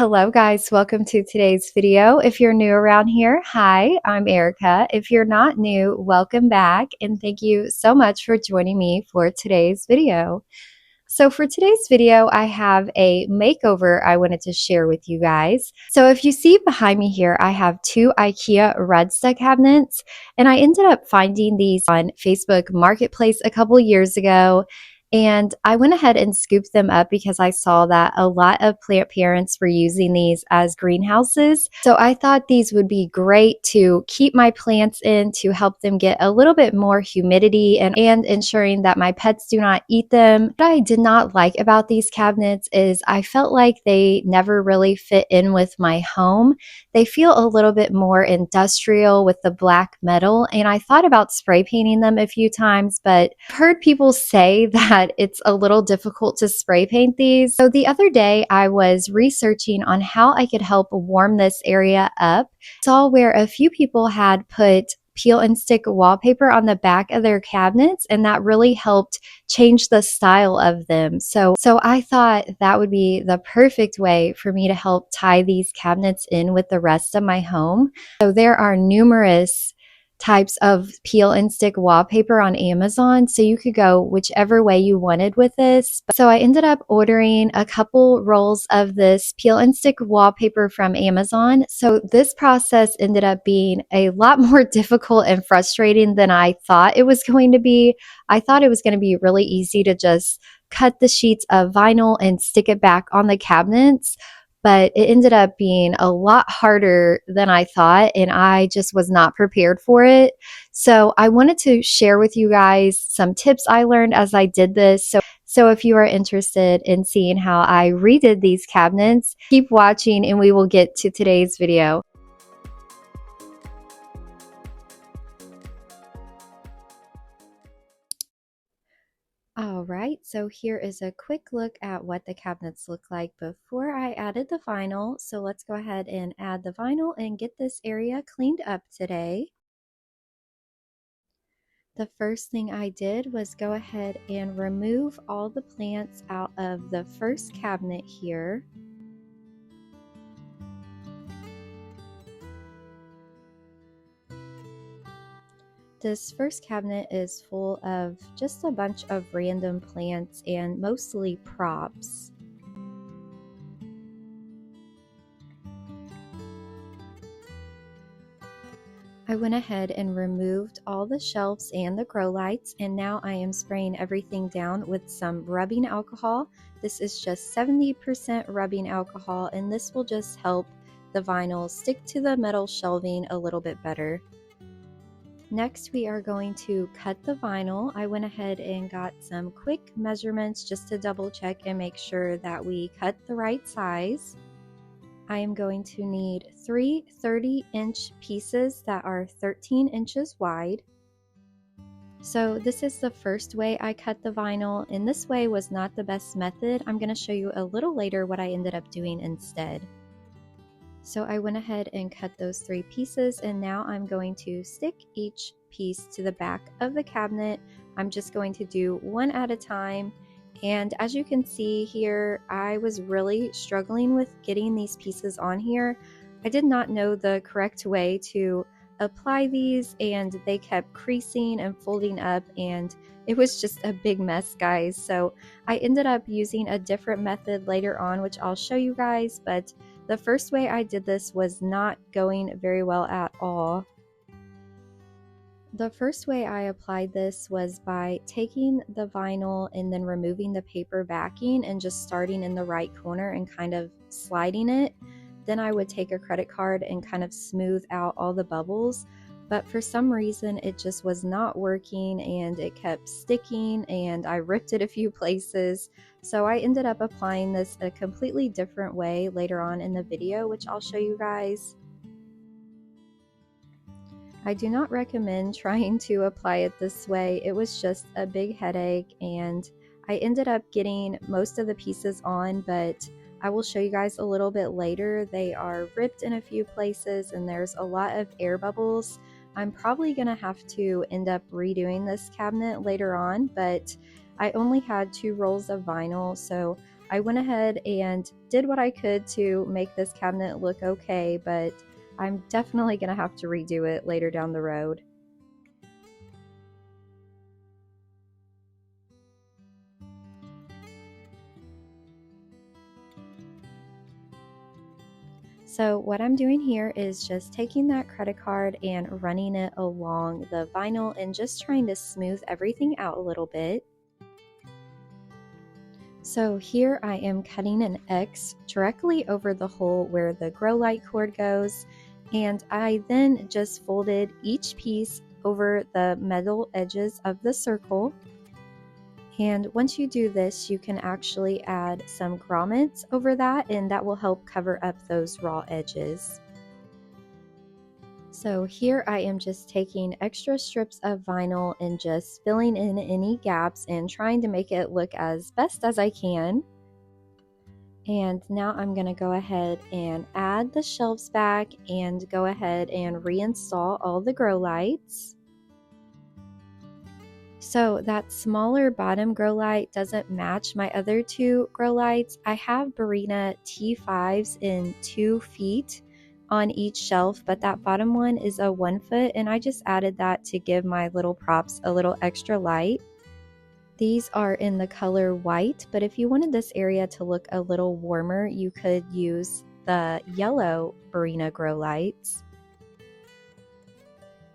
Hello guys, welcome to today's video. If you're new around here, hi, I'm Erica. If you're not new, welcome back and thank you so much for joining me for today's video. So for today's video, I have a makeover I wanted to share with you guys. So if you see behind me here, I have two IKEA Rudsta cabinets, and I ended up finding these on Facebook Marketplace a couple years ago. And I went ahead and scooped them up because I saw that a lot of plant parents were using these as greenhouses. So I thought these would be great to keep my plants in to help them get a little bit more humidity and ensuring that my pets do not eat them. What I did not like about these cabinets is I felt like they never really fit in with my home. They feel a little bit more industrial with the black metal, and I thought about spray painting them a few times, but I've heard people say that it's a little difficult to spray paint these. So the other day I was researching on how I could help warm this area up. I saw where a few people had put peel and stick wallpaper on the back of their cabinets, and that really helped change the style of them. So I thought that would be the perfect way for me to help tie these cabinets in with the rest of my home. So there are numerous types of peel and stick wallpaper on Amazon, so you could go whichever way you wanted with this. So I ended up ordering a couple rolls of this peel and stick wallpaper from Amazon. So this process ended up being a lot more difficult and frustrating than I thought it was going to be. I thought it was going to be really easy to just cut the sheets of vinyl and stick it back on the cabinets, but it ended up being a lot harder than I thought, and I just was not prepared for it. So I wanted to share with you guys some tips I learned as I did this. So if you are interested in seeing how I redid these cabinets, keep watching and we will get to today's video. All right, so here is a quick look at what the cabinets look like before I added the vinyl. So let's go ahead and add the vinyl and get this area cleaned up today. The first thing I did was go ahead and remove all the plants out of the first cabinet here. This first cabinet is full of just a bunch of random plants and mostly props. I went ahead and removed all the shelves and the grow lights, and now I am spraying everything down with some rubbing alcohol. This is just 70% rubbing alcohol, and this will just help the vinyl stick to the metal shelving a little bit better. Next, we are going to cut the vinyl. I went ahead and got some quick measurements just to double check and make sure that we cut the right size. I am going to need 3 30-inch pieces that are 13 inches wide. So this is the first way I cut the vinyl, and this way was not the best method. I'm going to show you a little later what I ended up doing instead. So I went ahead and cut those 3 pieces, and now I'm going to stick each piece to the back of the cabinet. I'm just going to do one at a time, and as you can see here, I was really struggling with getting these pieces on here. I did not know the correct way to apply these, and they kept creasing and folding up, and it was just a big mess, guys. So I ended up using a different method later on, which I'll show you guys, but the first way I did this was not going very well at all. The first way I applied this was by taking the vinyl and then removing the paper backing and just starting in the right corner and kind of sliding it. Then I would take a credit card and kind of smooth out all the bubbles, but for some reason it just was not working and it kept sticking, and I ripped it a few places. So I ended up applying this a completely different way later on in the video, which I'll show you guys. I do not recommend trying to apply it this way. It was just a big headache, and I ended up getting most of the pieces on, but I will show you guys a little bit later. They are ripped in a few places and there's a lot of air bubbles. I'm probably gonna have to end up redoing this cabinet later on, but I only had 2 rolls of vinyl, so I went ahead and did what I could to make this cabinet look okay, but I'm definitely going to have to redo it later down the road. So what I'm doing here is just taking that credit card and running it along the vinyl and just trying to smooth everything out a little bit. So here I am cutting an X directly over the hole where the grow light cord goes, and I then just folded each piece over the metal edges of the circle. And once you do this, you can actually add some grommets over that, and that will help cover up those raw edges. So here I am just taking extra strips of vinyl and just filling in any gaps and trying to make it look as best as I can. And now I'm going to go ahead and add the shelves back and go ahead and reinstall all the grow lights. So that smaller bottom grow light doesn't match my other two grow lights. I have Barina T5s in 2 feet on each shelf, but that bottom one is a 1 foot, and I just added that to give my little props a little extra light. These are in the color white, but if you wanted this area to look a little warmer, you could use the yellow Barina grow lights.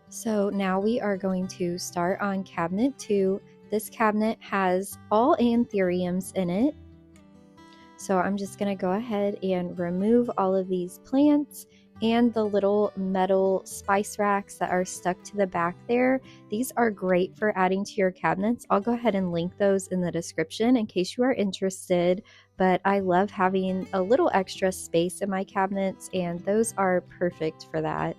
So now we are going to start on cabinet 2. This cabinet has all anthuriums in it. So I'm just going to go ahead and remove all of these plants and the little metal spice racks that are stuck to the back there. These are great for adding to your cabinets. I'll go ahead and link those in the description in case you are interested, but I love having a little extra space in my cabinets, and those are perfect for that.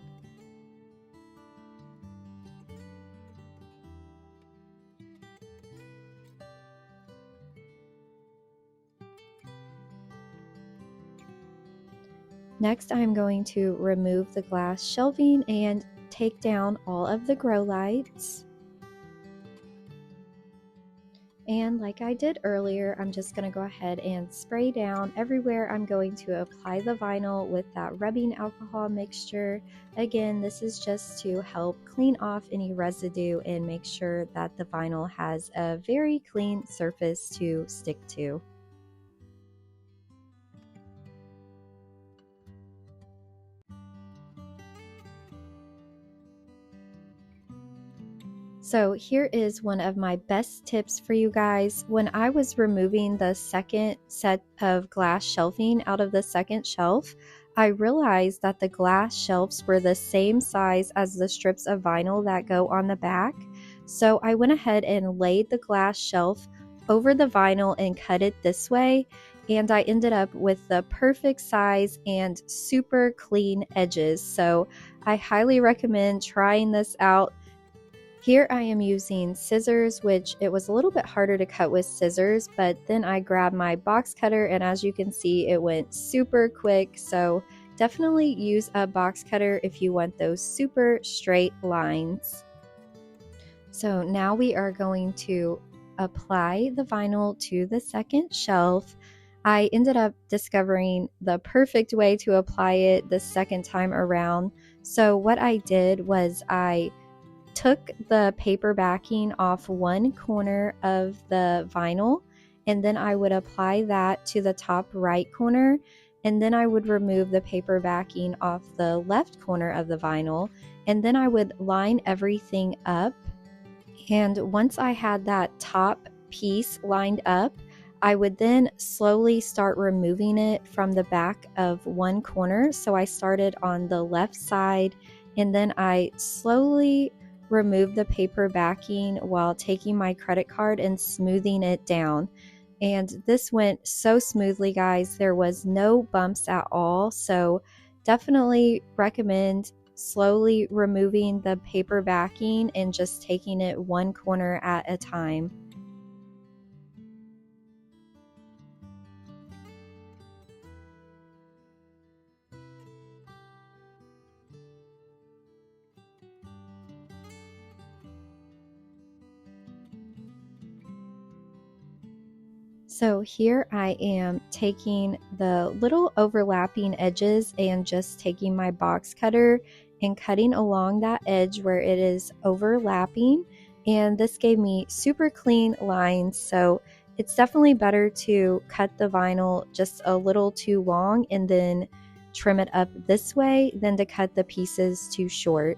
Next, I'm going to remove the glass shelving and take down all of the grow lights. And like I did earlier, I'm just going to go ahead and spray down everywhere. I'm going to apply the vinyl with that rubbing alcohol mixture. Again, this is just to help clean off any residue and make sure that the vinyl has a very clean surface to stick to. So here is one of my best tips for you guys. When I was removing the second set of glass shelving out of the second shelf, I realized that the glass shelves were the same size as the strips of vinyl that go on the back. So I went ahead and laid the glass shelf over the vinyl and cut it this way, and I ended up with the perfect size and super clean edges. So I highly recommend trying this out. Here I am using scissors, which it was a little bit harder to cut with scissors, but then I grabbed my box cutter, and as you can see, it went super quick. So definitely use a box cutter if you want those super straight lines. So now we are going to apply the vinyl to the second shelf. I ended up discovering the perfect way to apply it the second time around. So what I did was I took the paper backing off one corner of the vinyl, and then I would apply that to the top right corner, and then I would remove the paper backing off the left corner of the vinyl, and then I would line everything up. And once I had that top piece lined up, I would then slowly start removing it from the back of one corner. So I started on the left side, and then I slowly remove the paper backing while taking my credit card and smoothing it down. And this went so smoothly, guys. There was no bumps at all. So definitely recommend slowly removing the paper backing and just taking it one corner at a time. So here I am taking the little overlapping edges and just taking my box cutter and cutting along that edge where it is overlapping. And this gave me super clean lines. So it's definitely better to cut the vinyl just a little too long and then trim it up this way than to cut the pieces too short.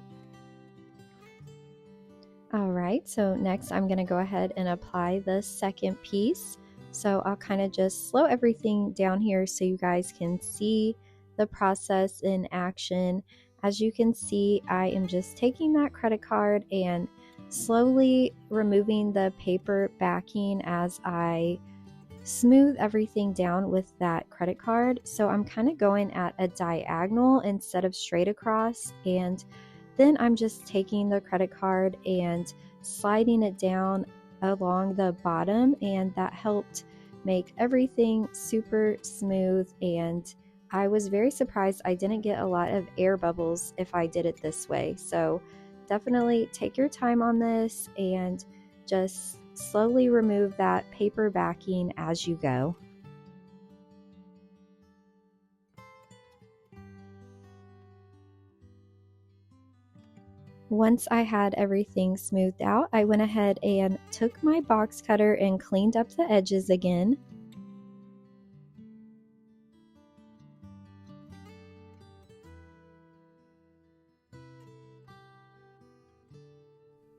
All right, so next I'm going to go ahead and apply the second piece. So I'll kind of just slow everything down here so you guys can see the process in action. As you can see, I am just taking that credit card and slowly removing the paper backing as I smooth everything down with that credit card. So I'm kind of going at a diagonal instead of straight across, and then I'm just taking the credit card and sliding it down along the bottom, and that helped make everything super smooth. And I was very surprised I didn't get a lot of air bubbles if I did it this way. So definitely take your time on this and just slowly remove that paper backing as you go. Once I had everything smoothed out, I went ahead and took my box cutter and cleaned up the edges again.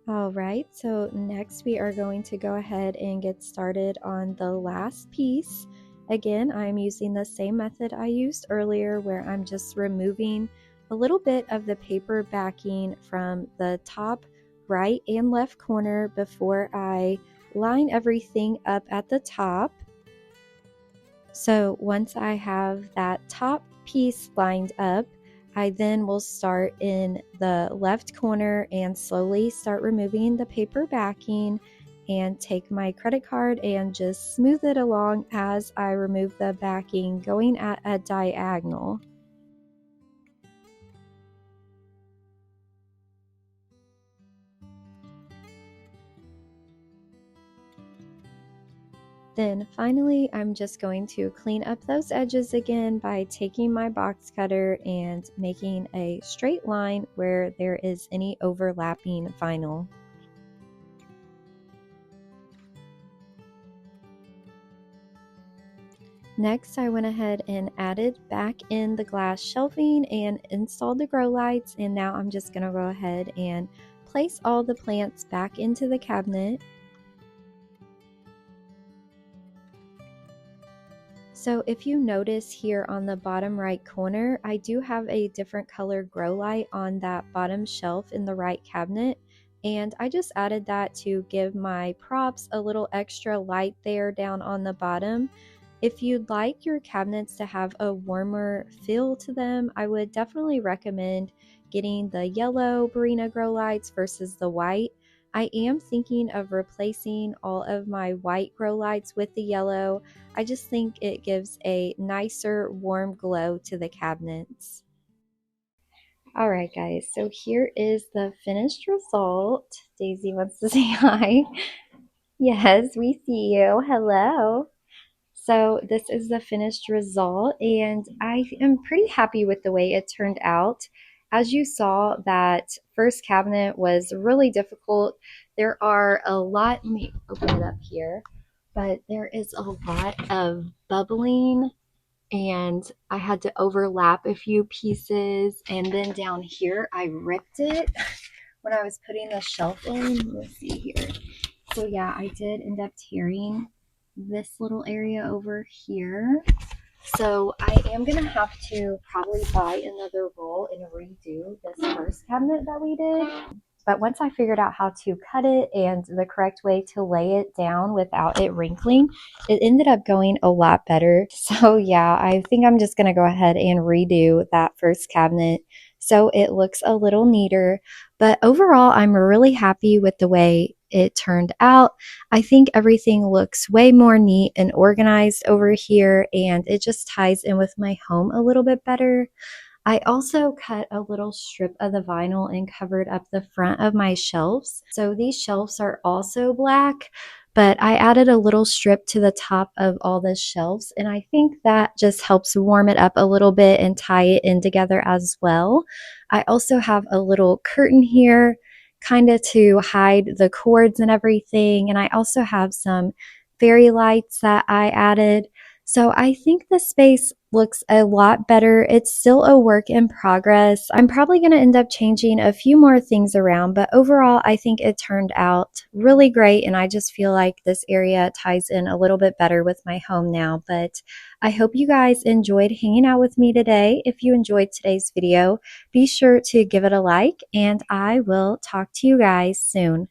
All right, so next we are going to go ahead and get started on the last piece. Again, I'm using the same method I used earlier where I'm just removing a little bit of the paper backing from the top right and left corner before I line everything up at the top. So once I have that top piece lined up, I then will start in the left corner and slowly start removing the paper backing and take my credit card and just smooth it along as I remove the backing, going at a diagonal. Then finally, I'm just going to clean up those edges again by taking my box cutter and making a straight line where there is any overlapping vinyl. Next, I went ahead and added back in the glass shelving and installed the grow lights, and now I'm just going to go ahead and place all the plants back into the cabinet. So if you notice here on the bottom right corner, I do have a different color grow light on that bottom shelf in the right cabinet, and I just added that to give my props a little extra light there down on the bottom. If you'd like your cabinets to have a warmer feel to them, I would definitely recommend getting the yellow Barina grow lights versus the white. I am thinking of replacing all of my white grow lights with the yellow. I just think it gives a nicer warm glow to the cabinets. All right, guys, so here is the finished result. Daisy wants to say hi. Yes, we see you. Hello. So this is the finished result, and I am pretty happy with the way it turned out. As you saw, that first cabinet was really difficult. There are a lot, let me open it up here, but there is a lot of bubbling, and I had to overlap a few pieces, and then down here I ripped it when I was putting the shelf in. Let's see here. So yeah, I did end up tearing this little area over here. So I am going to have to probably buy another roll and redo this first cabinet that we did. But once I figured out how to cut it and the correct way to lay it down without it wrinkling, it ended up going a lot better. So yeah, I think I'm just going to go ahead and redo that first cabinet so it looks a little neater. But overall, I'm really happy with the way it turned out. I think everything looks way more neat and organized over here, and it just ties in with my home a little bit better. I also cut a little strip of the vinyl and covered up the front of my shelves. So these shelves are also black, but I added a little strip to the top of all the shelves, and I think that just helps warm it up a little bit and tie it in together as well. I also have a little curtain here, kind of to hide the cords and everything, and I also have some fairy lights that I added. So I think the space looks a lot better. It's still a work in progress. I'm probably going to end up changing a few more things around, but overall, I think it turned out really great. And I just feel like this area ties in a little bit better with my home now. But I hope you guys enjoyed hanging out with me today. If you enjoyed today's video, be sure to give it a like, and I will talk to you guys soon.